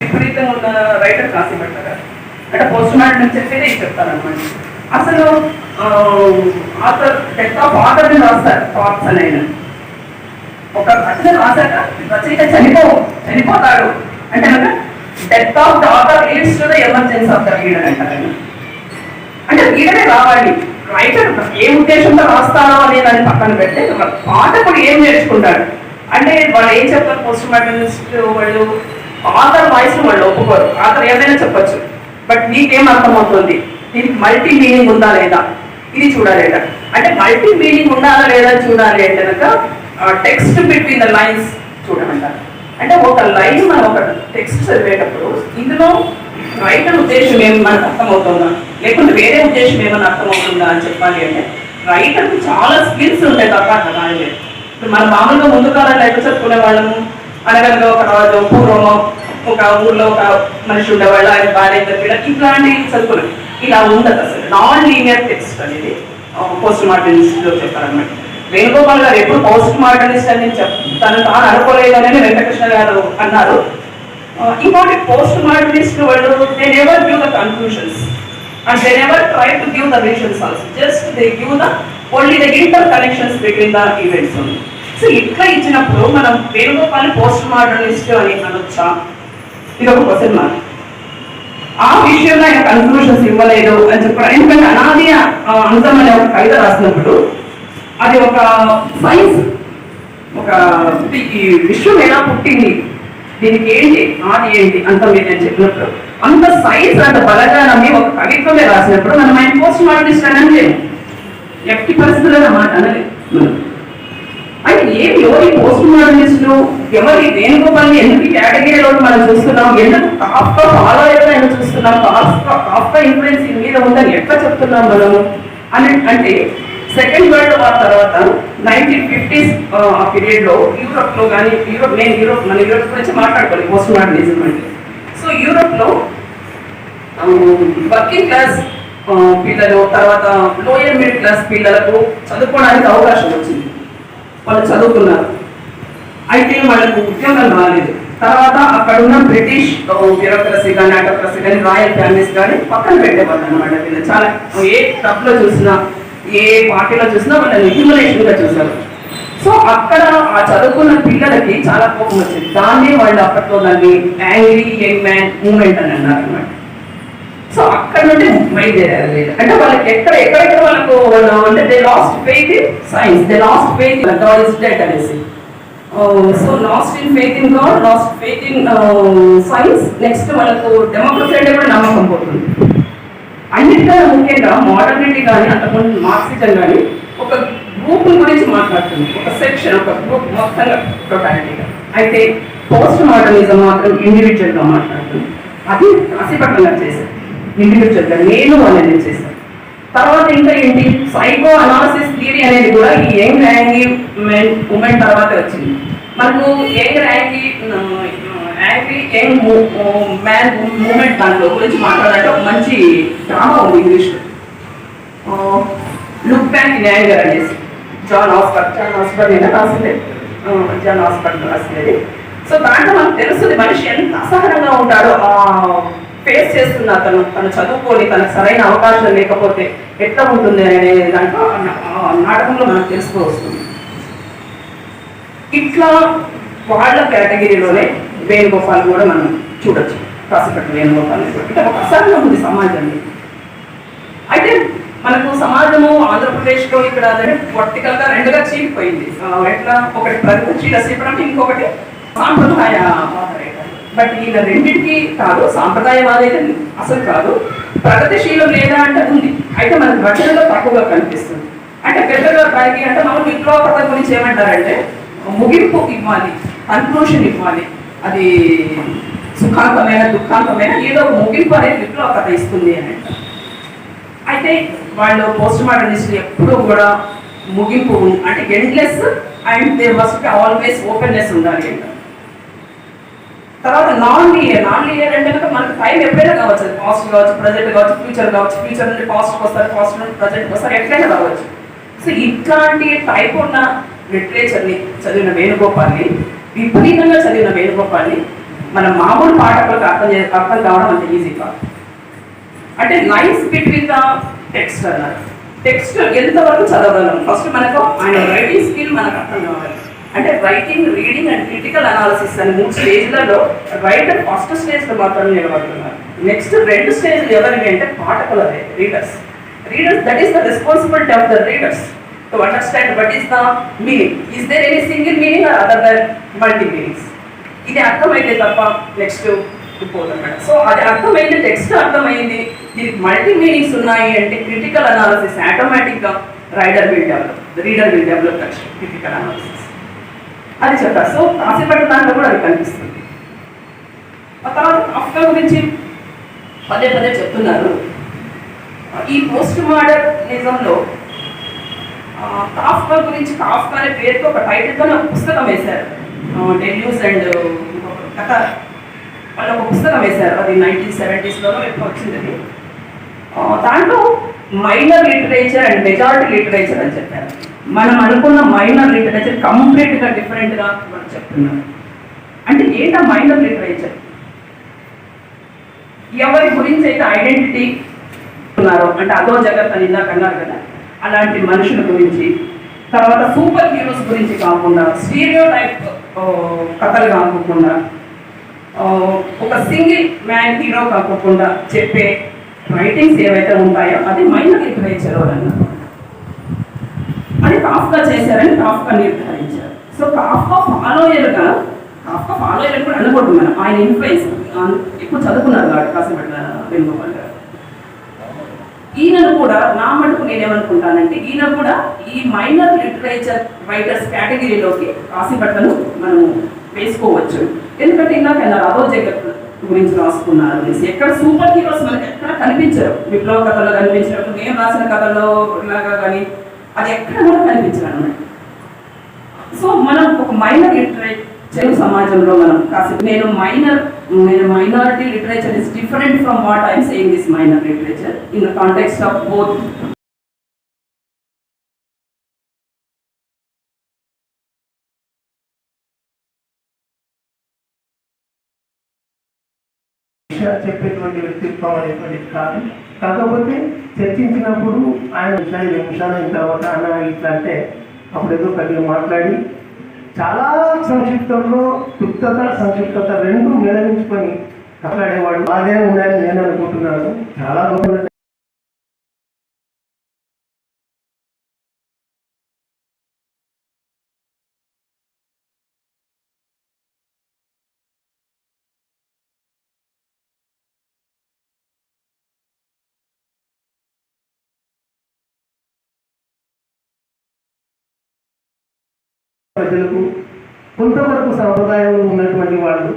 విపరీతంగా ఉన్న రైటర్ కాశీపట్ల గారు అంటే పోస్ట్ మార్టం అని చెప్పేదే చెప్తారనమాట. అసలు ఆథర్ డెత్ ఆఫ్ ఆథర్ అని రాస్తారు థాట్స్ అని. ఆయన ఒక రచన రాశాక రచయిత చనిపోతాడు అంటే కనుక death of the author leads to the emergency of the reader అంటారు. అంటే రీడరే రావాలి. రైటర్ ఏ ఉద్దేశంతో రాస్తారో అనే దాన్ని పక్కన పెడితే పాఠకుడు ఏం నేర్చుకుంటాడు అంటే వాళ్ళు ఏం చెప్తారు. పోస్ట్ మార్టమిస్ట్ వాళ్ళు ఆథర్ వాయిస్ వాళ్ళు ఒప్పుకోరు. ఆథర్ ఏదైనా చెప్పచ్చు, బట్ నీకేం అర్థమవుతుంది, దీనికి మల్టీ మీనింగ్ ఉందా లేదా ఇది చూడాలేట. అంటే మల్టీ మీనింగ్ ఉండాలా లేదా చూడాలి అంటే కనుక టెక్స్ట్ బిట్వీన్ ద లైన్స్ చూడమంటారు. అంటే ఒక లైన్ మనం ఒక టెక్స్ట్ చదివేటప్పుడు ఇందులో రైటర్ ఉద్దేశం ఏమి మనకు అర్థమవుతుందా లేకుంటే వేరే ఉద్దేశం ఏమైనా అర్థమవుతుందా అని చెప్పాలి అంటే రైటర్కి చాలా స్కిల్స్ ఉంటాయి తప్ప రాయలేదు. ఇప్పుడు మనం మామూలుగా ముందు కాలంలో ఎక్కడ చదువుకునే వాళ్ళము అనగనగా ఒక రాజు పూర్వము ఒక ఊర్లో ఒక మనిషి ఉండేవాళ్ళు, ఆయన భార్య పిల్లలు ఇట్లాంటివి చదువుకున్నాం. ఇలా ఉండదు అసలు. నాన్ లీనియర్ టెక్స్ట్ అనేది పోస్ట్ మార్టమిస్ట్ లో చెప్పారన్నమాట. వేణుగోపాల్ గారు ఎప్పుడు పోస్ట్ మార్టమిస్ట్ అని తాను అనుకోలేదని వెంకటకృష్ణ గారు అన్నారు. ఇంకోటి పోస్ట్ మార్టమిస్ట్ వాళ్ళు they never give the conclusions and they never try to give the reasons also, just they give the only the interconnections between the events only. So ఇట్లా ఇచ్చినప్పుడు మనం వేణుగోపాల్ పోస్ట్ మార్టమిస్ట్ అని అనొచ్చా, ఇది ఒక క్వశ్చన్ మార్క్. ఆ విషయంలో ఆయన కన్క్లూషన్స్ ఇవ్వలేదు అని చెప్పారు. ఎందుకంటే అనాది అంతం అనే ఒక కవిత రాసినప్పుడు అది ఒక సైన్స్, ఒక ఈ విశ్వం ఎలా పుట్టింది, దీనికి ఏంటి ఆది ఏంటి అంత మీద అని చెప్పినప్పుడు అంత సైన్స్ అంత బలంగా నమ్మి ఒక కవిత్వమే రాసినప్పుడు మనం ఆయన పోస్ట్ మార్టమిస్ట్ అని అనలేము. ఎట్టి పరిస్థితుల్లో మాట అనలేదు. అయితే ఏమి ఎవరి పోస్ట్ మార్టమిస్టులు ఎవరి వేణుగోపాల్ని ఎందుకు కేటగిరీలో మనం చూస్తున్నాం, ఎందుకు కాఫ్కా ఫాలో అయినా చూస్తున్నాం, కాఫ్కా ఇన్ఫ్లుయెన్స్ మీద ఉందని ఎట్లా చెప్తున్నాం మనము అని అంటే సెకండ్ వరల్డ్ వార్ తర్వాత 1950s ఆ పీరియడ్ లో యూరోప్ లో కానీ మన యూరోప్ గురించి మాట్లాడుకోవాలి పోస్ట్ మార్టమిజం అంటే. సో యూరోప్ లో వర్కింగ్ క్లాస్ పిల్లలు తర్వాత లోయర్ మిడిల్ క్లాస్ పిల్లలకు చదువుకోవడానికి అవకాశం వచ్చింది. వాళ్ళు చదువుకున్నారు, అయితే వాళ్ళకు ఉద్యోగం రాలేదు. తర్వాత అక్కడ ఉన్న బ్రిటిష్ బ్యూరోక్రసీ కానీ ఆటోక్రసీ కానీ రాయల్ ఫ్యామిలీస్ కానీ పక్కన పెట్టేవాళ్ళు అనమాట. వీళ్ళు చాలా ఏ క్లబ్లో చూసినా ఏ పార్టీలో చూసినా వాళ్ళని హ్యూమనేషన్ గా చూసారు. సో అక్కడ ఆ చదువుకున్న పిల్లలకి చాలా కోపం వచ్చింది. దాన్ని వాళ్ళు అప్పట్లో దాన్ని యాంగ్రీ యంగ్ మ్యాన్ మూవ్మెంట్ అని అన్నారు అనమాట. సో అక్కడ నుండి బయలుదేరారు. అంటే వాళ్ళకి ఎక్కడెక్కడ వాళ్ళకు అంటే they lost faith in science, they lost faith in God is dead అనేసి. So lost in faith in God, lost faith in science. Next వాళ్ళకు డెమోక్రసీ అంటే కూడా నమ్మకం పోతుంది. అన్నిటికన్నా ముఖ్యంగా మోడర్నిటీ కానీ అంతకుముందు మార్క్సిజం కానీ ఒక గ్రూప్ గురించి మాట్లాడుతుంది, ఒక సెక్షన్, ఒక గ్రూప్ మొత్తంగా టోటాలిటీగా. అయితే పోస్ట్ మార్టమిజం మాత్రం ఇండివిజువల్ గా మాట్లాడుతుంది. అది కాశీపట్నం గారు చేశారు, ఇండివిజువల్ గా నేను అనేది చేశాను. తర్వాత ఇంకా ఏంటి, సైకో అనాలిసిస్ థియరీ అనేది కూడా ఈ యంగ్ యాంగ్రీ ఉమెన్ తర్వాత వచ్చింది. మనకు young angry young man moment దాంట్లో గురించి మాట్లాడాలంటే ఒక మంచి డ్రామా ఉంది ఇంగ్లీష్లో, లుక్ బ్యాక్ ఇన్ యాంగర్ అనేసి. జాన్ ఆస్బర్ట్ రాసినది. సో దాంట్లో మనకు తెలుస్తుంది మనిషి ఎంత అసహనంగా ఉంటాడో ఫేస్ చేస్తున్న తను చదువుకొని తనకు సరైన అవకాశం లేకపోతే ఎట్లా ఉంటుంది అనే దాంట్లో నాటకంలో మనకు తెలుస్తూ వస్తుంది. ఇట్లా వాళ్ళ కేటగిరీలోనే వేణుగోపాల్ కూడా మనం చూడొచ్చు. కాశీపట్నం వేణుగోపాల్ అంటే ఒక అసహనం ఉంది సమాజంలో. అయితే మనకు సమాజము ఆంధ్రప్రదేశ్లో ఇక్కడ వర్టికల్ గా రెండుగా చీలిపోయింది. ఎట్లా, ఒకటి ప్రగతిశీల శిబిరం, ఇంకొకటి సాంప్రదాయవాద. బట్ ఈయన రెండింటికి కాదు, సాంప్రదాయవాద అయితే అసలు కాదు, ప్రగతిశీలం లేదా అంటే ఉంది. అయితే మనకు రచనలో తక్కువగా కనిపిస్తుంది. అంటే పెద్దగా పైకి అంటే మనం విప్లవకత గురించి ఏమంటారంటే ముగింపు ఇవ్వాలి, కన్క్లూషన్ ఇవ్వాలి, అది సుఖాంతమైన దుఃఖాంతమైన ఏదో ఒక ముగింపు అనేది విప్లవకత ఇస్తుంది అని అంటారు. అయితే వాళ్ళు పోస్ట్ మార్టమిస్ట్ ఎప్పుడు కూడా ముగింపు అంటే endless and they must always openness ఉండాలి అంటారు. తర్వాత నాన్ లీనియర్ అంటే కనుక మనకు టైం ఎప్పుడైనా కావచ్చు, పాస్ట్ కావచ్చు, ప్రజెంట్ కావచ్చు, ఫ్యూచర్ కావచ్చు, ఫ్యూచర్ నుండి పాస్ట్కి వస్తారు, పాస్ట్ నుండి ప్రజెంట్కి వస్తారు, ఎట్లయినా కావచ్చు. సో ఇట్లాంటి టైప్ ఉన్న లిటరేచర్ని చదివిన వేణుగోపాల్ని, విపరీతంగా చదివిన వేణుగోపాల్ని మన మామూలు పాఠకులకు అర్థం కావడం అంత ఈజీ కాదు. అంటే లైన్స్ బిట్వీన్ ద టెక్స్ట్ అన్నారు. టెక్స్ట్ ఎంతవరకు చదవగలం, ఫస్ట్ మనకు ఆయన రైటింగ్ స్కిల్ మనకు అర్థం కావాలి. అంటే writing, reading and critical analysis అని 3 స్టేజ్లలో రైటర్ ఫస్ట్ స్టేజ్లో మాత్రమే నిలబడుతున్నారు. నెక్స్ట్ 2 స్టేజ్లు ఎవరివి అంటే పాఠకులదే, readers. That is the responsibility of the readers to understand what is the meaning. Is there any single meaning or other than multi meanings? ఇది అర్థమైతే తప్ప నెక్స్ట్ పోతాం. సో అది అర్థమైంది, టెక్స్ట్ అర్థమైంది, దీనికి మల్టీ మీనింగ్స్ ఉన్నాయి అంటే క్రిటికల్ అనాలిసిస్ ఆటోమేటిక్గా reader will develop critical analysis అది చెప్తారు. సో కాసేపటి దాంట్లో కూడా అది కనిపిస్తుంది. ఆ తర్వాత కాఫ్కా గురించి పదే చెప్తున్నారు. ఈ పోస్ట్ మోడర్నిజంలో కాఫ్కా గురించి, కాఫ్కా అనే పేరుతో ఒక టైటిల్తో ఒక పుస్తకం వేశారు. డెల్యూస్ అండ్ కథ వాళ్ళు ఒక పుస్తకం వేశారు. అది 1970s ఎప్పుడు వచ్చింది. అది దాంట్లో minor literature and majority literature అని చెప్పారు. మనం అనుకున్న మైనర్ లిటరేచర్ కంప్లీట్గా డిఫరెంట్గా మనం చెప్తున్నారు. అంటే ఏంటా మైనర్ లిటరేచర్? ఎవరి గురించి అయితే ఐడెంటిటీ ఉన్నారో, అంటే అదో జగత్ అని ఇందాక అన్నారు కదా, అలాంటి మనుషుల గురించి, తర్వాత సూపర్ హీరోస్ గురించి కాకుండా, స్టీరియో టైప్ కథలు కాకుండా, ఒక సింగిల్ మ్యాన్ హీరో కాకుండా చెప్పే రైటింగ్స్ ఏవైతే ఉంటాయో అది మైనర్ లిటరేచర్ అన్నారు. అది కాఫ్కా చేశారని కాఫ్కా నిర్ధారించారు. సో కాఫ్కా ఫాలోయర్గా కూడా అనకూడదు మనం. ఆయన ఇన్ఫ్లుయెన్స్ ఎక్కువ చదువుకున్నారు కాబట్టి కాసేపట్ల వేణుగోపాల్ గారు. ఈయనను కూడా నా మటుకు నేనేమనుకుంటానంటే ఈయన కూడా ఈ మైనర్ లిటరేచర్ రైటర్స్ కేటగిరీలోకి కాసేపట్లను మనం వేసుకోవచ్చు. ఎందుకంటే ఇందాక అదో జగత్ గురించి రాసుకున్నారు అనేసి. ఎక్కడ సూపర్ హీరోస్ మనకి ఎక్కడ కనిపించరు. విప్లవ కథలో కనిపించినప్పుడు నేను రాసిన కథల్లో ఇలాగా కానీ అది ఎక్కడ కూడా కనిపించరు అన్నమాట. సో మనం ఒక మైనర్ లిటరేచర్ సమాజంలో మనం కాసేపు నేను minority literature is different from what I'm saying this minor literature in the context of both చెప్పేటువంటి వ్యక్తిత్వం అనేటువంటిది కాదు. కాకపోతే చర్చించినప్పుడు ఆయన 5 నిమిషాలు అయిన తర్వాత అన్న ఇట్లా అంటే అప్పుడు ఏదో కొద్దిగా మాట్లాడి చాలా సంక్షిప్తంలో సంక్షిప్తత 2 మేళవించుకొని మాట్లాడేవాడు. బాగా ఉందని నేను అనుకుంటున్నాను. చాలా గొప్ప ప్రజలకు కొంతవరకు సంప్రదాయంలో ఉన్నటువంటి వాళ్ళు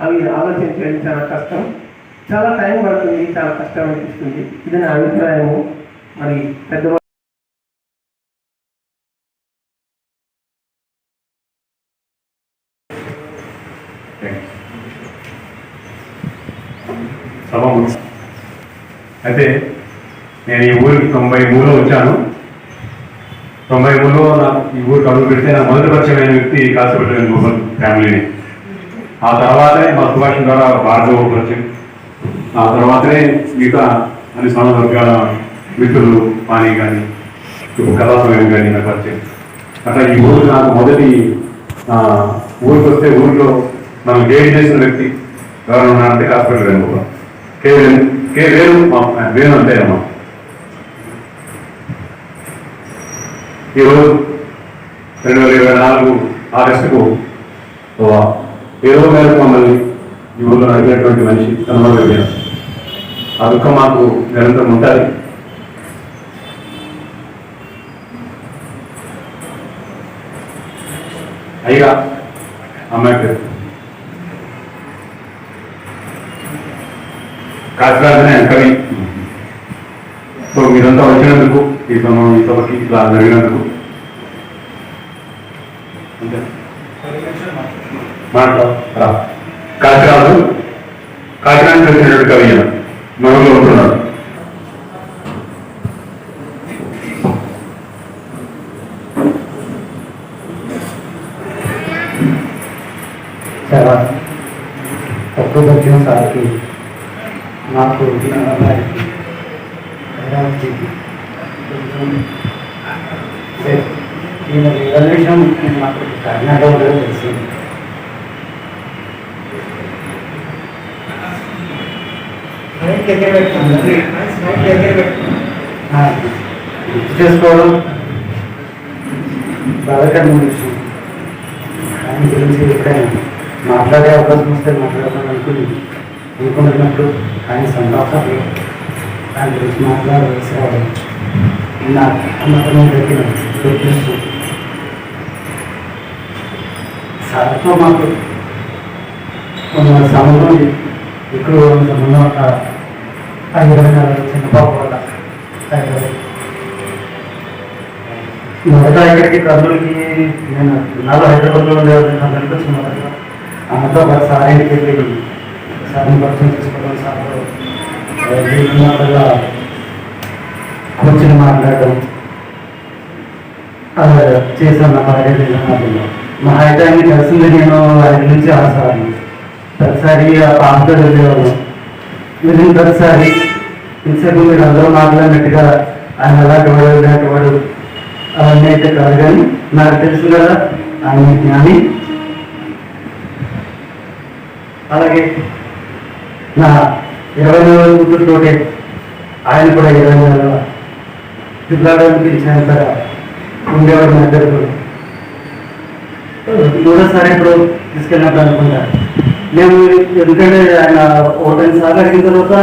అవి ఆలోచించడం చాలా కష్టం, చాలా టైం పడుతుంది, చాలా కష్టం అనిపిస్తుంది. ఇది నా అభిప్రాయము. మరి పెద్దవాళ్ళు అయితే నేను ఈ ఊరికి 93లో వచ్చాను. 93లో నాకు ఈ ఊరికి అడుగు పెడితే నా మొదటి పరిచయమైన వ్యక్తి కాసేపల్లి వేణుగోపాల్ ఫ్యామిలీని. ఆ తర్వాతే మా సుభాష్ ద్వారా భార్గవ పరిచయం. ఆ తర్వాతనే మిగతా అన్ని సమాజ వర్గాల మిత్రులు పానీ కానీ కళా సమయం కానీ నాకు పరిచయం. అట్లా ఈ ఊరు నాకు మొదటి ఊరికి వస్తే ఊరిలో మనం గైడ్ చేసిన వ్యక్తి ఎవరు ఉన్నారంటే కాసేపల్లి వేణుగోపాల్. వేణు అంతే అమ్మా. ఈరోజు 2024 ఆగస్టుకు ఏదో మేరకు మమ్మల్ని ఈ ఊళ్ళో నడిపినటువంటి మనిషి కనుమరుగయ్యారు. ఆ దుఃఖం మాకు నిరంతరం ఉంటుంది. అయ్యా అమ్మాయి పేరు కాకినాడనే కవి. సో మీరంతా వచ్చినందుకు ఈ సభకి ఇట్లా జరిగినందుకు మాట్లాడరా. కాకినాడ వచ్చినటువంటి కవి మనలో ఉంటున్నాడు. వక్రోపరిచయం సార్కి నాకు ఈయన రిజల్యూషన్ నాకు కర్ణాటకలో తెలిసింది. గుర్తు చేసుకోవడం బాధాకరమైన విషయం. దాని గురించి ఎప్పుడైనా మాట్లాడే అవకాశం వస్తే మాట్లాడతాను అనుకున్నప్పుడు ఆయన సంతోషాలు దాని గురించి మాట్లాడవలసి రావడం నాకు పెట్టిన గుర్తిస్తూ సార్తో మాకు మన సమయంలో ఎక్కువ సంబంధం ఒక 24 చిన్న పాప వల్ల మొదట ఇక్కడికి కర్నూలుకి నేను నాలో హైదరాబాద్లో ఉండేవాడిని. కర్నూలుకి వచ్చిన మొదట అమ్మతో సార్ ఇంటికి వెళ్ళి సార్ని పరిచయం చేసుకోవడం, సార్లో కూర్చొని మాట్లాడడం చేశాను. నా పర్యటన మా అయితే ఆయన కలిసింది నేను ఆయన నుంచి ఆసాను. ప్రతిసారి ఆ పాపతో వెళ్ళేవాళ్ళం. వెళ్ళిన ప్రతిసారి ఇంతసేపు మీరు అందరూ మాట్లాడినట్టుగా ఆయన అలాంటి వాడు ఇలాంటి వాడు అవన్నీ అయితే కాదు, కానీ నాకు తెలుసు కదా ఆయన జ్ఞాని. అలాగే నా 20 కూతురుతోటే ఆయన కూడా 20 పిల్లాడానికి ఇచ్చినంత ఉండేవాడు. నా ఇద్దరు మూడోసారి ఇప్పుడు తీసుకెళ్ళినప్పుడు అనుకుంటా నేను, ఎందుకంటే ఆయన 1 సార్లు అడిగిన తర్వాత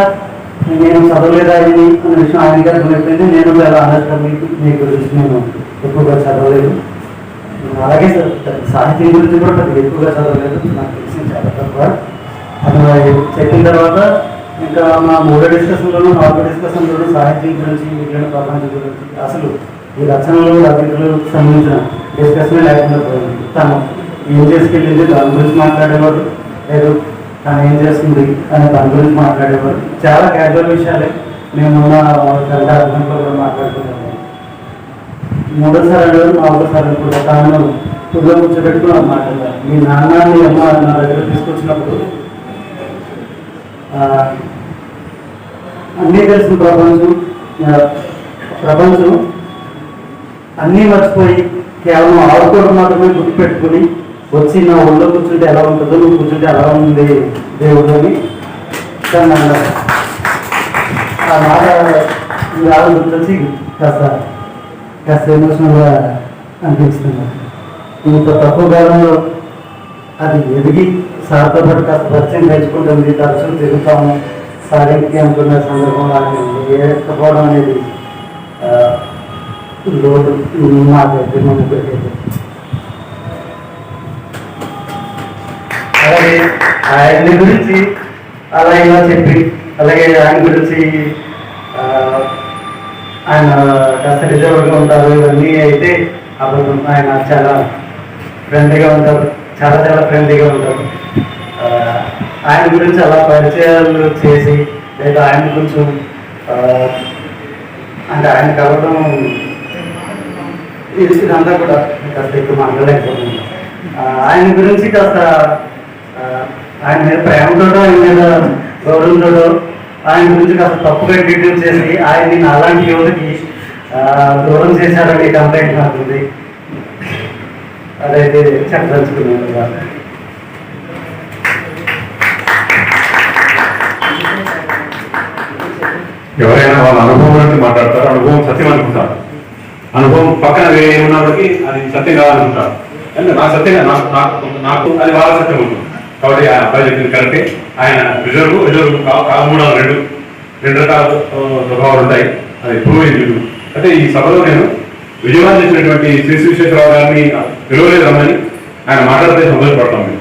నేను చదవలేదా అని అన్న విషయం ఆయన గారు అయిపోయింది. నేను చాలా ఆనందం మీ గురించి నేను ఎక్కువగా చదవలేదు. అలాగే సాహిత్యం గురించి కూడా పెద్దగా ఎక్కువగా చదవలేదు, నాకు తెలిసి చాలా తక్కువ. అది చెప్పిన తర్వాత ఇంకా మా 3వ డిస్కషన్లోనూ 4వ డిస్కషన్లోనూ సాహిత్యం గురించి, విజ్ఞాన ప్రపంచం గురించి, అసలు ఈ రచనలు రచయితలకు సంబంధించిన డిస్కషన్ లేకుండా పోయింది. తను ఏం చేసుకెళ్ళింది దాని గురించి మాట్లాడేవాడు, లేదు తను ఏం చేస్తుంది అని దాని గురించి మాట్లాడేవాడు. చాలా క్యాజువల్ విషయాలే మేము ఉన్న గంట అర్థంలో కూడా మాట్లాడుతున్నాము. 3వ సారి 4వ సారి కూడా తాను పువ్వులో కూర్చోబెట్టుకుని మాట్లాడారు. మీ నాన్న మీ అమ్మ నా దగ్గర తీసుకొచ్చినప్పుడు అన్నీ తెలిసిన ప్రపంచం అన్నీ మర్చిపోయి కేవలం ఆడుకోవడం మాత్రమే గుర్తుపెట్టుకుని వచ్చి నా ఒళ్ళో కూర్చుంటే ఎలా ఉంటుందో, నువ్వు కూర్చుంటే ఎలా ఉంది దేవుడు అని ఆ మాట గుర్తొచ్చి కాస్త ఎమోషనల్గా అనిపిస్తుంది. ఇంత తక్కువ కాలంలో అది ఎదిగి సార్తో పాటు కాస్త పరిచయం పెంచుకుంటుంది, తరచూ తిరుగుతాము. సారికి అనుకున్న సందర్భంలో ఏకపోవడం అనేది లోటు మాకైతే మనకైతే. అలాగే ఆయన గురించి అలా ఇలా చెప్పి, అలాగే ఆయన గురించి ఆయన కాస్త రిజర్వ్గా ఉంటారు ఇవన్నీ అయితే అబద్ధం. ఆయన చాలా ఫ్రెండ్లీగా ఉంటారు, చాలా చాలా ఫ్రెండ్లీగా ఉంటారు. ఆయన గురించి అలా పరిచయాలు చేసి లేదా ఆయన కొంచెం అంటే ఆయన కలవడం ఇదంతా కూడా కాస్త ఎక్కువ మాట్లాడలేకపోతుంది. ఆయన గురించి కాస్త ఆయన మీద ప్రేమతోటో, ఆయన మీద గౌరవంతోటో ఆయన గురించి కాస్త తప్పుగా ట్రీట్మెంట్ చేసి ఆయన్ని అలాంటి యువతకి దూరం చేశారని కంప్లైంట్ అవుతుంది. అదైతే చెప్పదలుచుకున్నాను. ఎవరైనా వాళ్ళ అనుభవం అంటే మాట్లాడతారు, అనుభవం సత్యం అనుకుంటారు. అనుభవం పక్కన వేరే ఉన్నప్పటికీ అది సత్యం కావాలనుకుంటారు. అంటే నా సత్యంగా నాకు అది వాళ్ళ సత్యం ఉంటుంది. కాబట్టి ఆయన అబ్బాయి చెప్పింది కరెక్టే. ఆయన రిజర్వ్ రెండు రకాల స్వభావాలు ఉంటాయి, అది ప్రూవ్ అయింది. అంటే ఈ సభలో నేను విజయవాడ చేసినటువంటి శ్రీ విశ్వేశ్వరరావు గారిని పిలవలేదు రమ్మని ఆయన మాట్లాడితే సంతోషపడతాం. మేము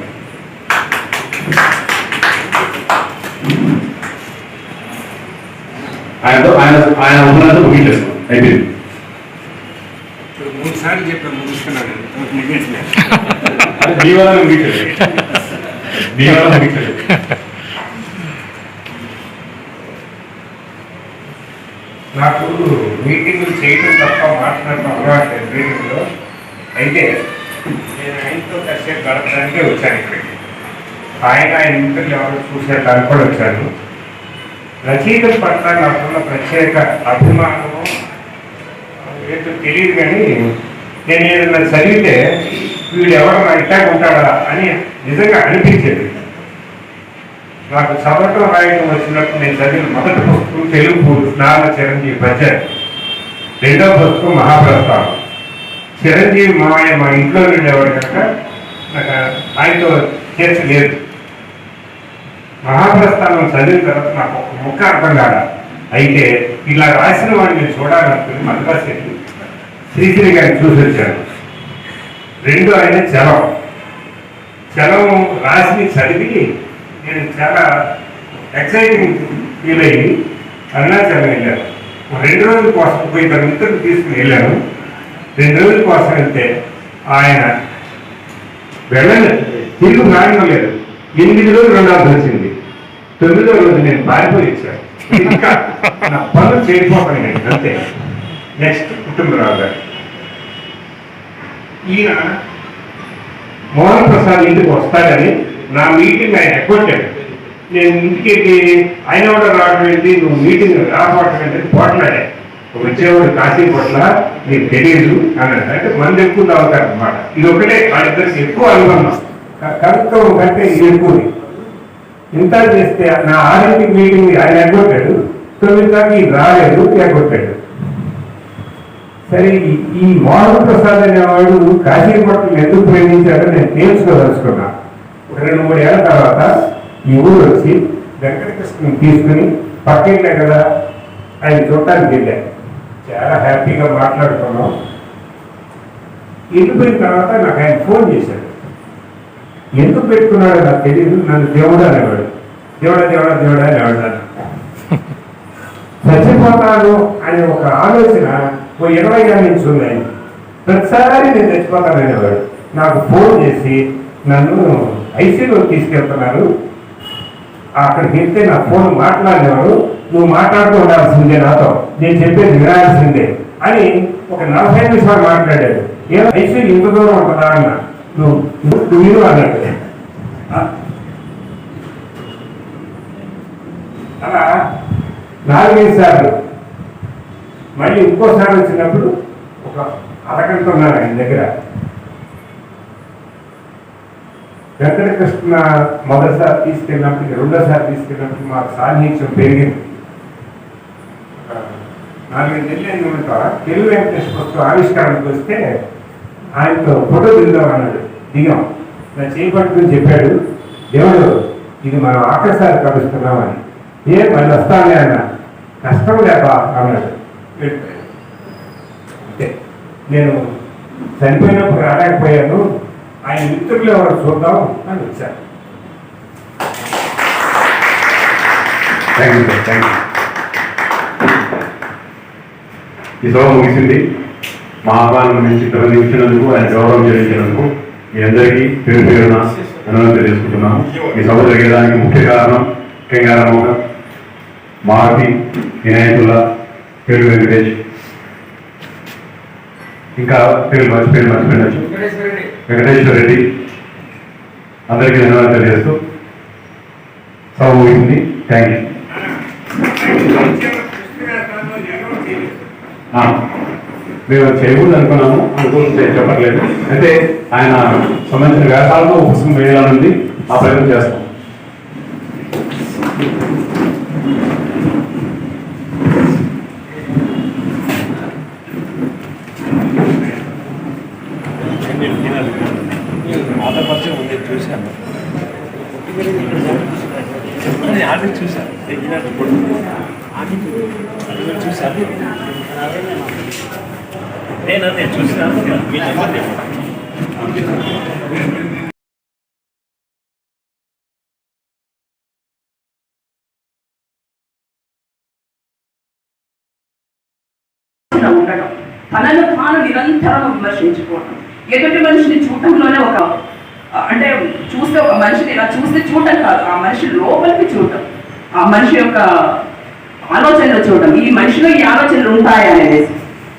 ఆయన ఉన్నందుకు ముగించేస్తాం. అయిపోయింది. 3 సార్లు చెప్పాను, ముగిస్తున్నాను. అది మీ వల్ల ముగించలేదు, మీ వల్ల ముగించలేదు. నాకు మీటింగులు చేయడం తప్ప మాట్లాడటం అలవాటు మీటింగ్లో. అయితే నేను ఆయనతో కాసేపు గడపడానికే వచ్చాను ఇక్కడికి. ఆయన ఇంటర్వ్యూ ఎవరు చూసేటానికి కూడా వచ్చాను. రచయితల పట్ల నాకున్న ప్రత్యేక అభిమానము ఏంటో తెలియదు, కానీ నేను ఏదైనా చదివితే వీడు ఎవరన్నా ఇట్టా ఉంటాడా అని నిజంగా అనిపించేది. నాకు చదవటం రాయటం వచ్చినప్పుడు నేను చదివిన మొదటి పుస్తకం తెలుగు నాన్న చిరంజీవి పద్యాలు, రెండవ పుస్తకం మహాప్రస్థానం. చిరంజీవి మామయ్య మా ఇంట్లో ఉండేవాడు కనుక నాకు ఆయనతో చేర్చలేదు. మహాప్రస్థానం చదివిన తర్వాత నాకు ఒక ముక్క అర్థం కాదు. అయితే ఇలా రాసిన వాడిని నేను చూడాలనుకుని మద్రాసు వెళ్ళి శ్రీశ్రీ గారిని చూసి వచ్చాను. రెండు ఆయన చలం రాసి చదివి నేను చాలా ఎక్సైటింగ్ ఫీల్ అయ్యి అరుణాచలం వెళ్ళాను. 2 రోజుల కోసం పోయి తన మిత్రులు తీసుకుని వెళ్ళాను. 2 రోజుల కోసం వెళ్తే ఆయన తిరుగు నాణ్యం లేదు. 8 రోజులు ఉండాల్సి వచ్చింది. 9వ రోజు నేను పారిపోయి ఇచ్చాను. ఇంకా నా పనులు చేయకపోతాను నేను అంతే. నెక్స్ట్ కుటుంబరావు గారు, ఈయన మోహన్ ప్రసాద్ ఇంటికి వస్తాడని నా మీటింగ్ ఆయన ఎక్కొట్టాడు. నేను ఇంటికి ఆయన కూడా రావడం ఏంటి, నువ్వు మీటింగ్ రావటం ఏంటి పోట్లాడే, వచ్చేవాడు కాశీ పొట్ల నీకు తెలియదు అన్నాడు. అంటే మంది ఎక్కువ తాగుతారు అనమాట. ఇది ఒకటే వాళ్ళిద్దరికి ఎక్కువ అనుకున్నాం. కవిత్వం కంటే ఇది ఎక్కువ. ఇంత చేస్తే నా 6ంటికి మీటింగ్ ఆయన ఎగ్గొట్టాడు, 9 దాకా ఇది రాలేదు, ఎగ్గొట్టాడు. సరే, ఈ మోహన్ ప్రసాద్ అనేవాడు కాశీ పొట్టలు ఎందుకు ప్రేమించాడో నేను తెలుసుకోదలుచుకున్నా. ఒక 2-3 ఏళ్ల తర్వాత ఈ ఊరు వచ్చి వెంకటకృష్ణని తీసుకుని పక్కింటే కదా ఆయన చూడటానికి వెళ్ళాను. చాలా హ్యాపీగా మాట్లాడుకున్నాం. వెళ్ళిపోయిన తర్వాత నాకు ఆయన ఫోన్ చేశాడు. ఎందుకు పెట్టుకున్నాడో నాకు తెలియదు. నన్ను దేవుడు అనేవాడు. దేవుడా దేవుడా దేవుడా అనేవాడు. చచ్చిపోతాను అనే ఒక ఆలోచన 20 ఏళ్ళ నుంచి ఉన్నాయి. ప్రతిసారి నేను చచ్చిపోతాను అనేవాడు. నాకు ఫోన్ చేసి నన్ను ఐసీలో తీసుకెళ్తున్నారు, అక్కడికి వెళ్తే నా ఫోన్ మాట్లాడినవాడు, నువ్వు మాట్లాడుతూ ఉండాల్సిందే, నాతో నేను చెప్పేది వినాల్సిందే అని ఒక 40 నిమిషాలు మాట్లాడాడు. ఏదో ఐసీ ఇంత దూరం ఉంటుందా అన్న, నువ్వు విను అన్నాడు. అలా 4-5 సార్లు. మళ్ళీ ఇంకోసారి వచ్చినప్పుడు ఒక అరగంట ఉన్నాను ఆయన దగ్గర. వెంకటకృష్ణ మొదటిసారి తీసుకెళ్ళినప్పటికీ, రెండోసారి తీసుకెళ్ళినప్పుడు మాకు సాన్నిహిత్యం పెరిగింది. 4-5 నెలలు ఉంటా. తెలుగు వెంకటేశ్వర పుస్తకం ఆవిష్కరణకు వస్తే ఆయనతో ఫోటో దిగుదాం అన్నాడు. దిగాం. నా చేపట్టుకుని చెప్పాడు, దేవుడు ఇది మనం ఆఖరిసారి కలుస్తున్నామని. మళ్ళీ వస్తానే అన్న, కష్టం లేక అన్నాడు. అంటే నేను చనిపోయినప్పుడు రాలేకపోయాను, ఆయన మిత్రులు ఎవరు చూద్దాం అని వచ్చాను. Thank you sir, thank you. ఈ సభ ముగిసింది. మా ఆహ్వానం నుంచి ఇచ్చినందుకు, ఆయన గౌరవం చెల్లించినందుకు మీ అందరికీ పేరు పేరున ధన్యవాదాలు తెలియజేసుకుంటున్నాము. ఈ సభ జరిగేదానికి ముఖ్య కారణం కెంగారమ్మ, మారుతి, వినాయకుల, పేరు వెంకటేష్, ఇంకా పేరు మర్చిపోయినచ్చు వెంకటేశ్వర రెడ్డి, అందరికీ ధన్యవాదాలు తెలియజేస్తూ సభ ముగిసింది. Thank you. మేము చేయకూడదు అనుకున్నాము, అనుకుంటే చెప్పట్లేదు. అయితే ఆయన సంబంధించిన వ్యాసాలతో పుస్తకం వేయాలనుంది, ఆ ప్రయత్నం చేస్తాం. నేను చూసాను. ఉండటం, తనను తాను నిరంతరం విమర్శించుకోవటం, ఎదుటి మనిషిని చూడటంలోనే ఒక అంటే చూస్తే ఒక మనిషిని ఇలా చూస్తే చూడటం కాదు, ఆ మనిషి లోపలికి చూడటం, ఆ మనిషి యొక్క ఆలోచనలు చూడటం, ఈ మనిషిలో ఈ ఆలోచనలు ఉంటాయా అనేది.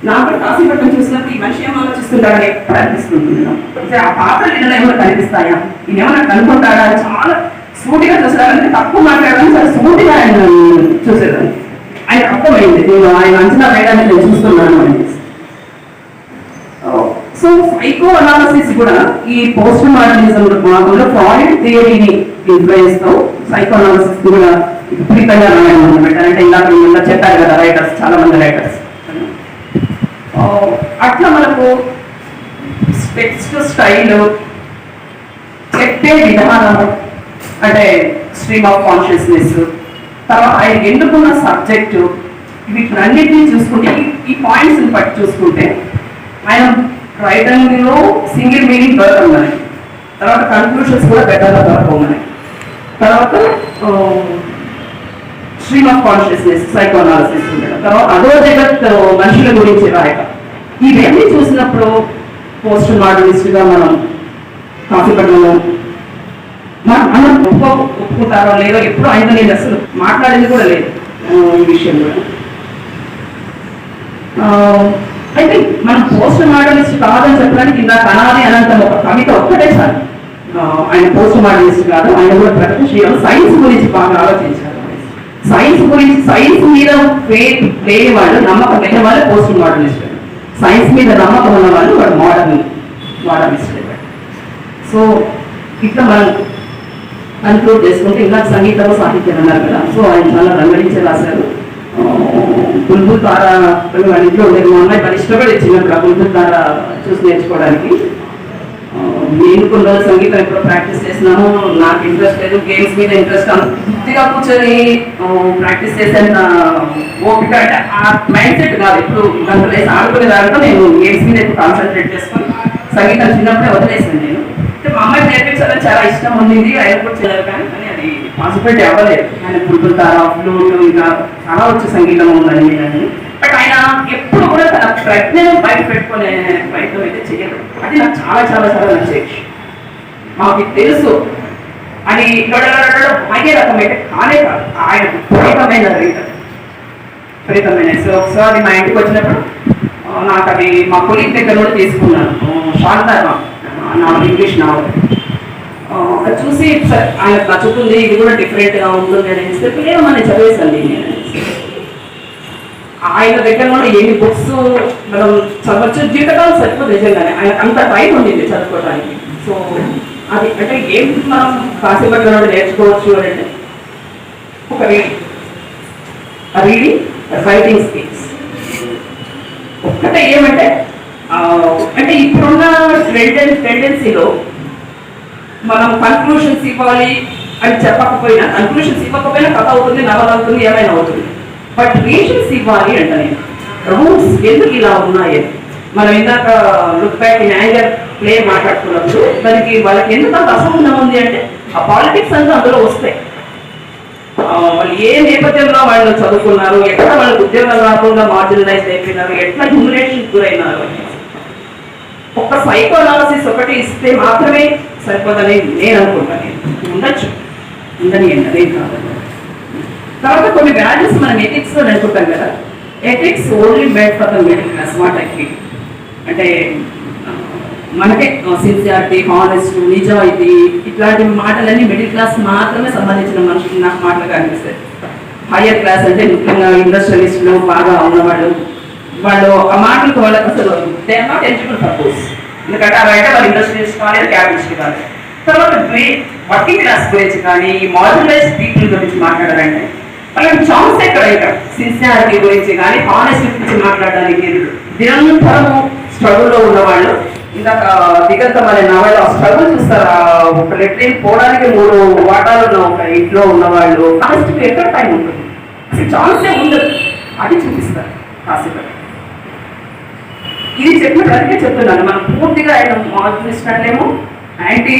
నాకు కాశీపట్నం చూసినప్పుడు ఈ మనిషి ఏం ఆలోచిస్తుంటాడని ఎప్పుడు అనిపిస్తుంటుంది. ఆ పాత్రలు ఏమైనా కనిపిస్తాయా, ఈయన ఏమైనా కనుక్కుంటాడా, చాలా సూటిగా చూసేదాన్ని, తక్కువ మాట్లాడడానికి చాలా సూటిగా ఆయన చూసేదాన్ని. ఆయన అర్థమైంది నేను ఆయన అంచనా వేయడానికి నేను చూస్తున్నాను అని. సో సైకో అనాలసిస్ కూడా ఈ పోస్ట్ మోడర్నిజం భాగంలో ఫ్రాయిడ్ థియరీని ఇన్ఫ్లుయెన్స్ తో సైకో అనాలసిస్ కూడా విపరీతంగా రాయడం మొదలుపెట్టారు. అంటే ఇలా చెప్పారు కదా రైటర్స్, చాలా మంది రైటర్స్. అట్లా మనకు టెక్స్ట్ స్టైల్, చెప్పే విధానం, అంటే స్ట్రీమ్ ఆఫ్ కాన్షియస్నెస్, తర్వాత ఆయన ఎన్నుకున్న సబ్జెక్టు, వీటినన్నిటినీ చూసుకుంటే ఈ పాయింట్స్ని బట్టి చూసుకుంటే ఆయన రైటింగ్లో సింగిల్ మీనింగ్ దొరకదు మనకి. తర్వాత కన్క్లూషన్స్ కూడా బెటర్గా దొరకవు మనకి. తర్వాత stream of consciousness, psycho analysis ఉండడం, తర్వాత అదో జగత్ మనుషుల గురించి రాయటం. ఇవన్నీ చూసినప్పుడు పోస్ట్ మోడర్నిస్ట్గా మనం కాఫీపట్నంలో మనం ఒప్పుకుంటారో లేదో ఎప్పుడు ఆయన నేను అసలు మాట్లాడింది కూడా లేదు ఈ విషయంలో. అయితే మనం పోస్ట్ మోడర్నిస్ట్ కాదని చెప్పడానికి ఇందాక అనాది అనంతం ఒక కవిత ఒక్కటే సార్ ఆయన పోస్ట్ మోడర్నిస్ట్ కాదు, ఆయన కూడా ప్రగతిశీలం. సైన్స్ గురించి బాగా ఆలోచించారు. సైన్స్ గురించి, సైన్స్ మీద ఫెయిత్ లేని వాళ్ళు, నమ్మకం లేని వాళ్ళు పోస్ట్ మోడర్నిస్ట్. సైన్స్ మీద నమ్మకం ఉన్న వాళ్ళు వాడు మోడర్నిస్ట్. సో ఇట్లా మనం కన్క్లూడ్ చేసుకుంటే ఇందాక సంగీతం సాహిత్యం అన్నారు కదా, సో ఆయన చాలా రంగడించే రాశారు. బుల్బుల్ తార వాళ్ళ ఇంట్లో ఉండేది, మా అమ్మాయి పని ఇష్టపడి చిన్నప్పుడు బుల్బుల్ తార చూసి నేర్చుకోవడానికి. నేను కొన్ని రోజులు సంగీతం ఎప్పుడో ప్రాక్టీస్ చేసినాను. నాకు ఇంట్రెస్ట్ లేదు, గేమ్స్ మీద ఇంట్రెస్ట్. పూర్తిగా కూర్చొని ప్రాక్టీస్ చేసేంత ఓపిక, అంటే ఆ మైండ్ సెట్ కాదు. ఇప్పుడు గంటలు వేసి ఆడుకునే దాంట్లో నేను గేమ్స్ మీద ఎక్కువ కాన్సన్ట్రేట్ చేసుకొని సంగీతం చిన్నప్పుడే వదిలేసాను నేను. మా అమ్మాయి నేర్పించాలని చాలా ఇష్టం ఉంది, ఆయన కూడా చేయాలి, కానీ అది పాసిబిలిటీ అవ్వలేదు. ఆయన బుల్బుల్ తార, ఫ్లూట్, ఇంకా చాలా వచ్చే సంగీతం ఉందని నేను. బట్ ఆయన ఎప్పుడు కూడా తన ప్రజ్ఞను బయట పెట్టుకునే ప్రయత్నం అయితే చేయదు. అది నాకు చాలా చాలా చాలా నచ్చే విషయం. మాకు తెలుసు అది అయ్యే రకం అయితే కానే కాదు, ఆయన విపరీతమైన రీటర్, విపరీతమైన. సో ఒకసారి మా ఇంటికి వచ్చినప్పుడు నాకు అది మా కొలీగ్ దగ్గర కూడా తీసుకున్నాను, శాంతారాం నావల్, ఇంగ్లీష్ నావల్. అది చూసి సార్ ఆయనకు నచ్చుతుంది, ఇది కూడా డిఫరెంట్గా ఉంటుంది అని చెప్పి మనం చదివేసాను నేను. ఆయన దగ్గర కూడా ఎన్ని బుక్స్ మనం చదవచ్చు, జీవితకాలం సరిపోదు నిజంగానే. ఆయనకు అంత టైం ఉండింది చదువుకోవడానికి. సో అది అంటే ఏం మనం కాసేపట్లో నేర్చుకోవచ్చు అని అంటే ఒక రీడింగ్, రైటింగ్ స్కిల్స్. ఒక్కటే ఏమంటే అంటే ఇప్పుడున్న టెండెన్సీలో మనం కన్క్లూషన్స్ ఇవ్వాలి అని చెప్పకపోయినా, కన్క్లూషన్స్ ఇవ్వకపోయినా కథ అవుతుంది, నవల అవుతుంది, ఏమైనా అవుతుంది. బట్ రీజన్స్ ఇవ్వాలి అంటే నేను రూల్స్ ఎందుకు ఇలా ఉన్నాయి. మనం ఇందాక look back in anger play మాట్లాడుతున్నప్పుడు దానికి వాళ్ళకి ఎందుకు అంత అసంబంధం ఉంది అంటే ఆ పాలిటిక్స్ అంతా అందులో వస్తాయి. వాళ్ళు ఏ నేపథ్యంలో వాళ్ళు చదువుకున్నారు, ఎక్కడ వాళ్ళకి ఉద్యోగాలు రాకుండా మార్జినలైజ్ అయిపోయినారు, ఎట్లా హ్యూమిలేషన్ గురైనారు. ఒక్క సైకో అనాలిసిస్ ఒకటి ఇస్తే మాత్రమే సరిపోదని నేను అనుకుంటాను. ఉండొచ్చు, ఉందని అదే కాదు. తర్వాత కొన్ని వాల్యూస్ మనం ఎథిక్స్ అని అనుకుంటాం కదా, ethics only made for the middle class. What I feel అంటే మనకే సిన్సియారిటీ, హానెస్ట్, నిజాయితీ ఇట్లాంటి మాటలన్నీ మిడిల్ క్లాస్ మాత్రమే సంబంధించిన మనుషులు నాకు మాటలుగా అనిపిస్తాయి. హయ్యర్ క్లాస్ అంటే ముఖ్యంగా ఇండస్ట్రియలిస్టులు బాగా ఉన్నవాళ్ళు, వాళ్ళు ఆ మాటలకు వాళ్ళకి అసలు they are not eligible for post. ఎందుకంటే అవి అయితే వాళ్ళు ఇండస్ట్రియలిస్ట్ కానీ క్యాపిటలిస్ట్ కానీ. తర్వాత వర్కింగ్ క్లాస్ గురించి కానీ మార్జినలైజ్ పీపుల్ గురించి మాట్లాడాలంటే వాళ్ళకి ఛాన్స్ ఎక్కడ ఇక్కడ సిన్సియారిటీ గురించి కానీ హానెస్టీ గురించి మాట్లాడడానికి నిరంతరము స్ట్రగుల్లో ఉన్నవాళ్ళు. ఇందాక దిగంతం అనే నవల స్ట్రగుల్ చూస్తారా, ఒక లెట్రిన్ పోవడానికి 3 వాటాలు ఉన్న ఒక ఇంట్లో ఉన్నవాళ్ళు హానెస్టీకి ఎక్కడ టైం ఉంటుంది, అసలు ఛాన్సే ఉండదు. అది చూపిస్తారు కాసేపు. ఇది చెప్పినప్పటికే చెప్తున్నాను, మనం పూర్తిగా ఆయన మోడర్నిస్ట్ అనలేము, యాంటీ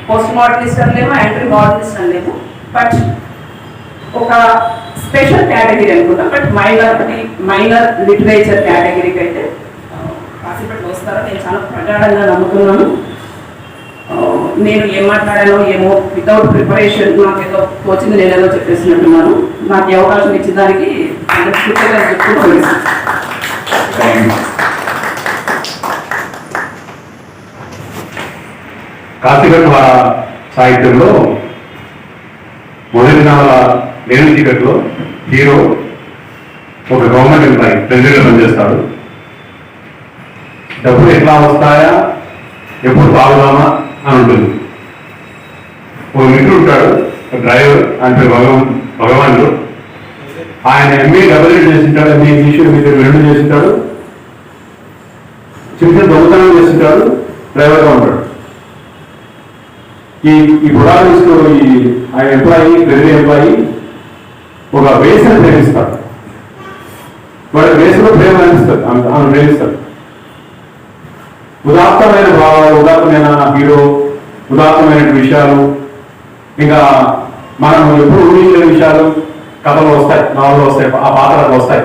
పోస్ట్ మోడర్నిస్ట్ అనలేము, యాంటీ మోడర్నిస్ట్ అనలేము. బట్ ఒక స్పెషల్ కేటగిరీ అనుకుంటా. బట్ మైనర్ లిటరేచర్ కేటగిరీకి అయితే కాసేపట్లో వస్తారో నేను చాలా ప్రగాఢంగా నమ్ముతున్నాను. నేను ఏం మాట్లాడానో ఏమో వితౌట్ ప్రిపరేషన్ నాకు ఏదో వచ్చింది నేను ఏదో చెప్పేసినట్టున్నాను. నాకు ఈ అవకాశం ఇచ్చిన దానికి చెప్తున్నాను. కాశీపట్నం సాహిత్యంలో మొదటి నవల నేను చీకట్లో హీరో ఒక గవర్నమెంట్ ఎంప్లాయీ ప్రెసిడెంట్ పనిచేస్తాడు. డబ్బులు ఎట్లా వస్తాయా, ఎప్పుడు తాగుదామా అని ఉంటుంది. ఒక మిత్రుడు ఉంటాడు, డ్రైవర్, ఆయన పేరు భగవానుడు. ఆయన ఎంఏ డబుల్ చేసింటాడు, ఎంఏ రెండు చేసింటాడు, చిన్న దొంగతనం చేసింటాడు, డ్రైవర్గా ఉంటాడు. ఈ ప్రొడాక్ట్స్ ఆ ఎంప్లాయీ ప్రెసిడెంట్ ఎంప్లాయీ ఒక వేసని ప్రేమిస్తాడు. వాడి వేసలో ప్రేమ అనిపిస్తుంది, ఆమె ప్రేమిస్తాడు. ఉదాత్తమైన భావాలు, ఉదాత్తమైన హీరో, ఉదాత్తమైన విషయాలు, ఇంకా మనం ఎప్పుడు ఊహించే విషయాలు కథలు వస్తాయి, నావలు వస్తాయి, ఆ పాత్రలు వస్తాయి.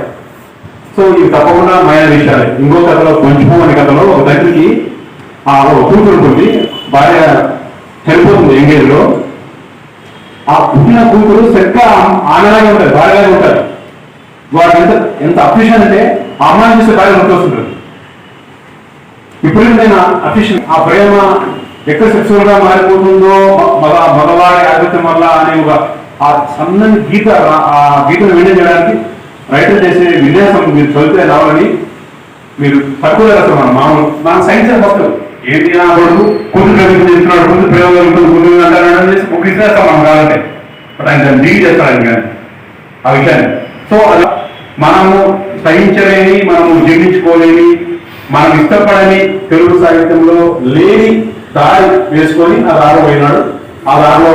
సో ఇవి తప్పకుండా మైన విషయాలే. ఇంకో కథలో కొంచెం అనే కథలో ఒక తండ్రికి ఆ కూతురు ఉంటుంది, భార్య చనిపోతుంది ఎంగేజ్లో. ఆ పుట్టిన కూతురు సరిగ్గా ఆమెలాగే ఉంటుంది, భార్యలాగే ఉంటారు. వాడు ఎంత అఫిషియన్ అంటే ఆ అమ్మాయిని చూస్తే భార్య నొప్పొస్తుంటుంది. ఇప్పుడు నేను అఫిషియన్ ఆ ప్రేమ ఎక్కడ సెక్సువల్ గా మారిపోతుందో మగవాడి ఆధిపత్యం వల్ల అనే ఒక ఆ సన్నని గీత, ఆ గీతను వినయం చేయడానికి రైటర్ చేసే విన్యాసం మీరు చదివితే రావాలని మీరు తక్కువ అసలు మన సైన్స్ వస్తుంది. ఏంటి నా కొడుకు కూతురు ప్రేమ చేస్తున్నాడు, కూతురు ప్రేమ కూతురు అంటారు చేసి ముగిస్తాం మనం కావాలంటే, బట్ ఆయన దాన్ని డీల్ చేస్తాడు ఆయన కానీ ఆ విషయాన్ని. సో అలా మనము సహించలేని, మనము జీర్ణించుకోలేని, మనం ఇష్టపడని తెలుగు సాహిత్యంలో లేని దారి వేసుకొని ఆ దారిలో పోయినాడు. ఆ దారిలో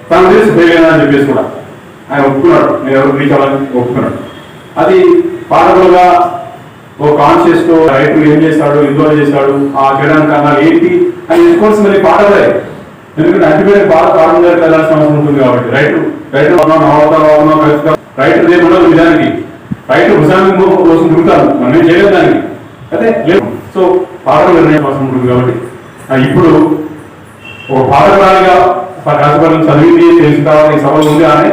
తను తెలిసి తెలియదు అని చెప్పేసి కూడా ఆయన ఒప్పుకున్నాడు, నేను ఎవరు రీచ్ అవ్వాలని ఒప్పుకున్నాడు. అది పాఠకులుగా ఓ కాన్షియస్ తో రైతులు ఏం చేశాడు, ఎందువల్ల చేశాడు, ఆ చేయడానికి కారణాలు ఏంటి అని తెలుసుకోవాల్సి మళ్ళీ పాఠకులే. ఎందుకంటే అల్టిమేట్ బాగా పాఠం దగ్గర వెళ్ళాల్సిన అవసరం ఉంటుంది కాబట్టి రైతు రైతు రేపు ఉండదు నిజానికి. రైతు భుజానికి కోసం తిరుగుతారు, మనం ఏం చేయలేదు దానికి, అదే లేదు. సో పాఠకులు నిర్ణయం అవసరం ఉంటుంది కాబట్టి ఇప్పుడు ఒక పాఠకురాలిగా కష్టపడి చదివింది తెలుసుకోవాలి సభలు ఉంది అని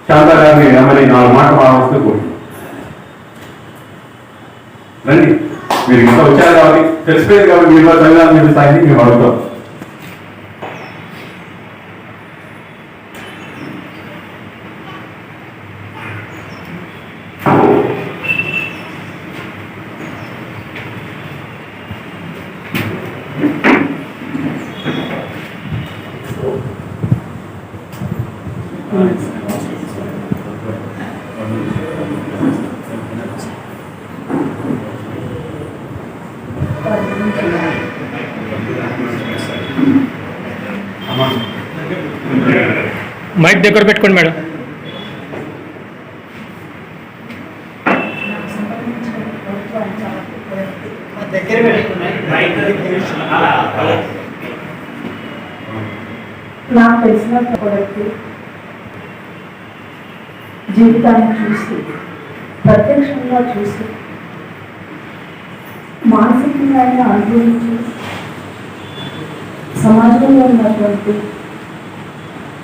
శాంతా గారిని నమ్మని 4 మాటలు మాట్లాడుతూ కోరుతున్నాను. రండి, మీరు ఇంకా వచ్చారు కాబట్టి తెలిసిపోయింది కాబట్టి మీరు చదివాలని చెప్పి స్థాయిని మేము అడుగుతాం. మైక్ దగ్గర పెట్టుకోండి మేడం. నాకు తెలిసిన వ్యక్తి జీవితాన్ని చూసి, ప్రత్యక్షంగా చూసి, మానసికంగా అనుభవించి, సమాజంలో ఉన్నటువంటి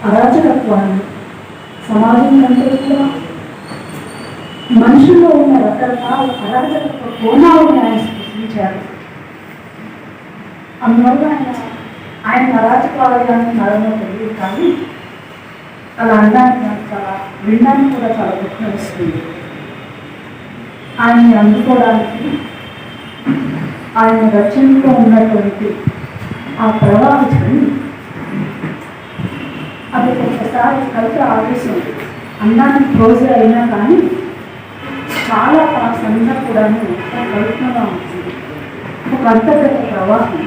అరాచకత్వాన్ని, సమాజం కంటే కూడా మనుషుల్లో ఉన్న రకరకాల అరాచకత్వ కోణాలను ఆయన సృష్టించారు. అందువల్ల ఆయన అరాచకాలని నడమో తెలియదు, కానీ అలా అనడానికి నాకు చాలా, వినడానికి కూడా చాలా దుఃఖం వస్తుంది. ఆయన్ని అందుకోవడానికి, ఆయన రచనలో ఉన్నటువంటి ఆ ప్రభావితం, అది ఒకసారి కలిసి ఆవేశం అన్నానికి రోజు అయినా కానీ చాలా సంఘ కూడా కల్పనగా ఉంటుంది, ఒక అంతర్గత ప్రవాహం.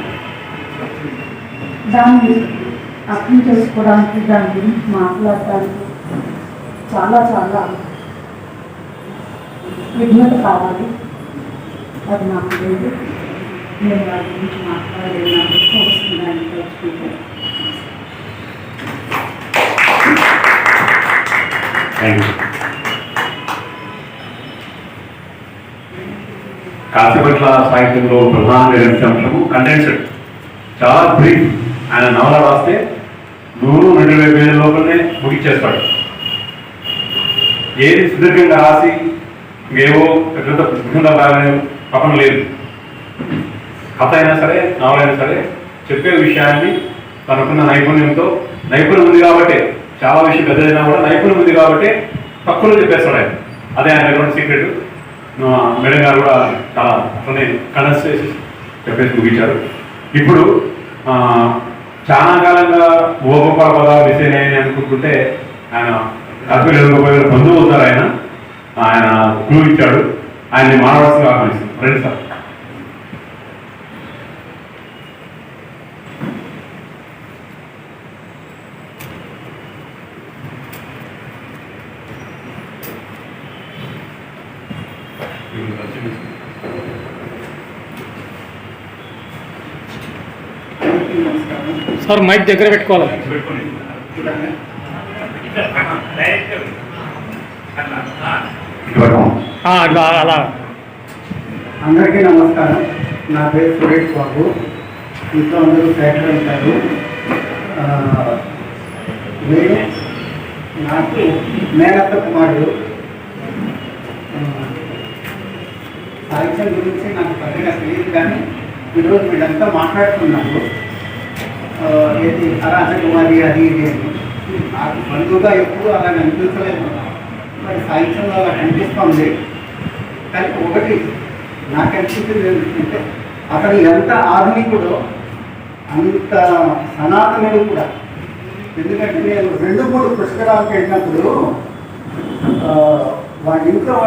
దాన్ని అర్థం చేసుకోవడానికి, దాని గురించి మాట్లాడటానికి చాలా చాలా విఘ్నత కావాలి. అది నాకు లేదు, నేను వాటి గురించి మాట్లాడలేదు, నాకు ఎక్కువ వస్తుందని తెలుసుకుంటాను. కాశీపట్ల సాహిత్యంలో ప్రధానమైన అంశము కండెన్స్డ్, చాలా బ్రీఫ్. ఆయన నవల రాస్తే 100-200 పేజీల లోపలనే ముగిచ్చేస్తాడు. ఏది సుదీర్ఘంగా రాసి ఏవో పెద్ద రాగానే పక్కన లేదు. కథ అయినా సరే, నవల అయినా సరే, చెప్పే విషయాన్ని తనకున్న నైపుణ్యం ఉంది కాబట్టి చాలా విషయం పెద్దదైనా కూడా నైపుణ్యం ఉంది కాబట్టి తక్కువలో చెప్పేస్తాడు ఆయన. అదే ఆయన సీక్రెట్. మేడం గారు కూడా చాలా అట్లనే కనెక్ట్ చేసి చెప్పేసి ముగించారు. ఇప్పుడు చాలా కాలంగా ఓగోపాల పదాలు డిసైన్ అయ్యాయని అనుకుంటుంటే ఆయన కాశ్మీర్ వేణుగోపాల్ బంధువు అవుతారు. ఆయన క్లూ ఇచ్చాడు. ఆయన్ని మానవలసిందిగా ఆహ్వానిస్తుంది. రండి సార్. సార్ మైక్ దగ్గర పెట్టుకోవాలి. అలా అందరికీ నమస్కారం. నా పేరు సురేష్ బాబు. ఇంట్లో అందరూ సెటిల్ ఉంటారు. నేను నాకు మేనత్త కుమారుడు. సాహిత్యం గురించి నాకు పెద్దగా తెలియదు, కానీ ఈరోజు వీళ్ళంతా మాట్లాడుతున్నారు. ఏది అరాజకుమారి అది ఇది నాకు బంధువుగా ఎప్పుడు అలా అనిపించలేదు. మరి సాహిత్యంలో అలా కనిపిస్తుంది. కానీ ఒకటి నాకు అనిపించింది ఏంటంటే అతను ఎంత ఆధునికుడో అంత సనాతనుడు కూడా. ఎందుకంటే నేను 2-3 పుష్కరాలకు వెళ్ళినప్పుడు వాళ్ళ ఇంట్లో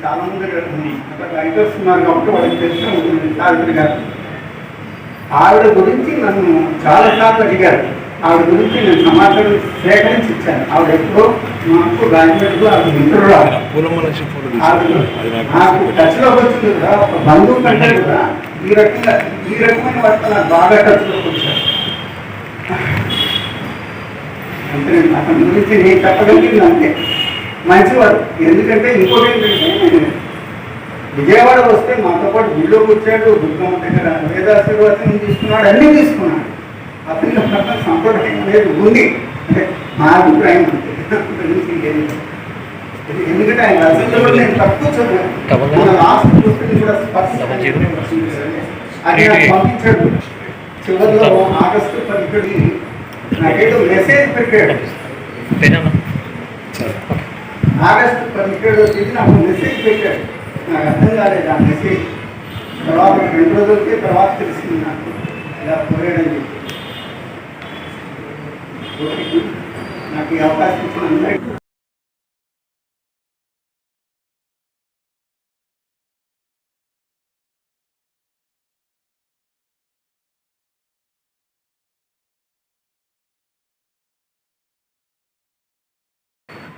చాలా మంది రైటర్స్ ఉన్నారు కాబట్టి వాళ్ళకి తెలిసి ఉంటుంది. సావిత్రి గారు ఆవిడ గురించి నన్ను చాలాసార్లు అడిగారు. ఆవిడ గురించి నేను సమాచారం సేకరించి ఇచ్చాను. ఆవిడ ఎప్పుడో మాకు గాయకుడు ఆవిడ మిత్రురాలు. నాకు టచ్లోకి వచ్చింది కూడా ఒక బంధువు కంటే కూడా ఈ రకమైన వాటితో నాకు బాగా టచ్లోకి వచ్చారు. అంటే అతని గురించి నేను చెప్పగలిగింది అంతే. మంచివారు. ఎందుకంటే ఇంకోటి ఏంటంటే విజయవాడ వస్తే మాతో పాటు గుళ్ళోకి వచ్చాడు, దుర్గమ్మ దగ్గర వేదాశీర్వాదం తీసుకున్నాడు, అన్నీ తీసుకున్నాడు. అతనికి ఒక సంప్రదాయం అనేది ఉంది. అంటే మా అభిప్రాయం అంతే. ఎందుకంటే ఆయన రచనలో నేను తక్కువ చదివాను. మన లాస్ట్ పుస్తకం కూడా అది నాకు పంపించాడు. చివరిలో ఆగస్టు 17 నాకేదో మెసేజ్ పెట్టాడు. ఆగస్టు 17 నాకు మెసేజ్ పెట్టాడు. నాకు అర్థం కాలేదు ఆ మెసేజ్. తర్వాత 2 రోజులకి తర్వాత తెలిసింది నాకు ఇలా పోయాడని చెప్పి. నాకు ఈ అవకాశం ఇచ్చిన అందరికీ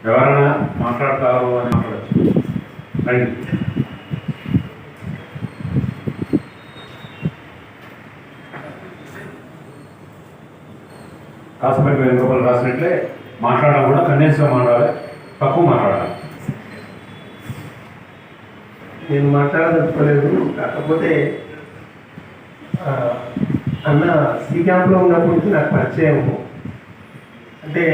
ఎవరైనా మాట్లాడతారు అని మాట్లాడచ్చు. రండి. కాసేపటి వేణుగోపాల్ రాసినట్లే మాట్లాడడం కూడా కండెన్స్గా మాట్లాడాలి, తక్కువ మాట్లాడాలి. నేను మాట్లాడదలుచుకోలేదు. కాకపోతే అన్న సి క్యాంప్లో ఉన్నప్పటి నుంచి నాకు పరిచయము. అంటే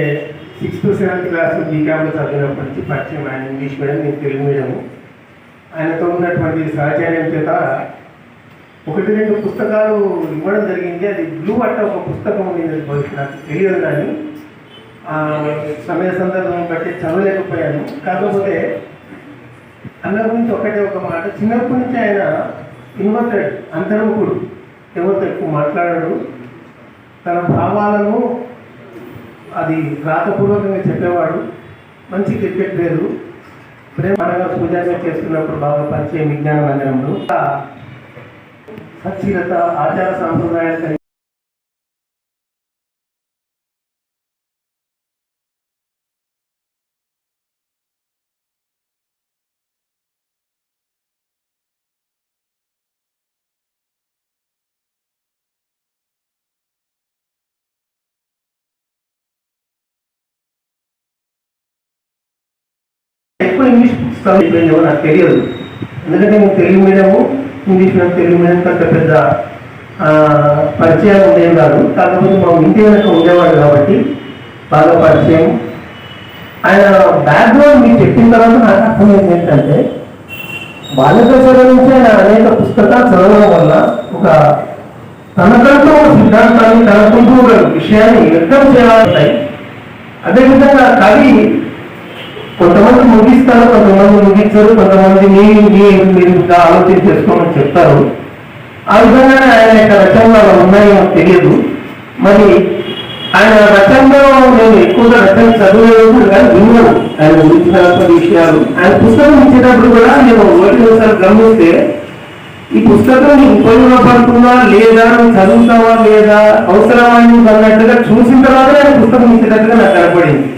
6th to 7th class be క్యాంప్లో చదివినప్పటి నుంచి పరిచయం. ఆయన ఇంగ్లీష్ మీడియం, నేను తెలుగు మీడియము. ఆయనతో ఉన్నటువంటి సహచర్యం చేత 1-2 పుస్తకాలు ఇవ్వడం జరిగింది. అది బ్లూ అట్ట ఒక పుస్తకం ఉండేది, నాకు తెలియదు. కానీ సమయ సందర్భం బట్టి చదవలేకపోయాను. కాకపోతే అన్న గురించి ఒక మాట. చిన్నప్పటి నుంచి ఆయన ఇన్వర్టెడ్, అంతర్ముఖుడు, ఎవరితో ఎక్కువ మాట్లాడాడు. తన భావాలను అది రాతపూర్వకంగా చెప్పేవాడు. మంచి క్రికెట్ ప్లేయరు. ప్రేమ పూజాగా చేస్తున్నప్పుడు బాగా పరిచయం విజ్ఞాన మందిరంలో. సచ్చీలత ఆచార సాంప్రదాయాలు కలిగి ఎక్కువ ఇంగ్లీష్ పుస్తకాలు అయిపోయిందేమో నాకు తెలియదు. ఎందుకంటే నేను Telugu medium, English medium Telugu medium కంటే పెద్ద పరిచయాలు ఉండేవి కాదు. కాకపోతే మా ఇంటి వెనక ఉండేవాడు కాబట్టి బాగా పరిచయం. ఆయన బ్యాక్గ్రౌండ్ మీకు చెప్పిన తర్వాత నాకు అర్థమైంది ఏంటంటే బాల్యదశ నుంచి ఆయన అనేక పుస్తకాలు చదవడం వల్ల ఒక తనకంటూ ఒక సిద్ధాంతాన్ని తనకుంటూ ఒక విషయాన్ని వ్యక్తం చేయాలంటాయి. అదేవిధంగా కవి కొంతమంది ముగిస్తారు, కొంతమంది ముగించారు, కొంతమంది మీరు ఆలోచన చేసుకోమని చెప్తారు. ఆ విధంగానే ఆయన యొక్క రచనలు అలా ఉన్నాయో తెలియదు. మరి ఆయన రచనలో నేను ఎక్కువగా రచన చదివేది కానీ విన్నాను ఆయన గురించినటువంటి విషయాలు. ఆయన పుస్తకం ఇచ్చేటప్పుడు కూడా నేను ఒకటిసారి గమనిస్తే ఈ పుస్తకం నీకు ఉపయోగపడుతుందా లేదా, నువ్వు చదువుతావా లేదా, అవసరమా అన్నట్టుగా చూసిన తర్వాత ఆయన పుస్తకం ఇచ్చేటట్టుగా నాకు కనపడింది.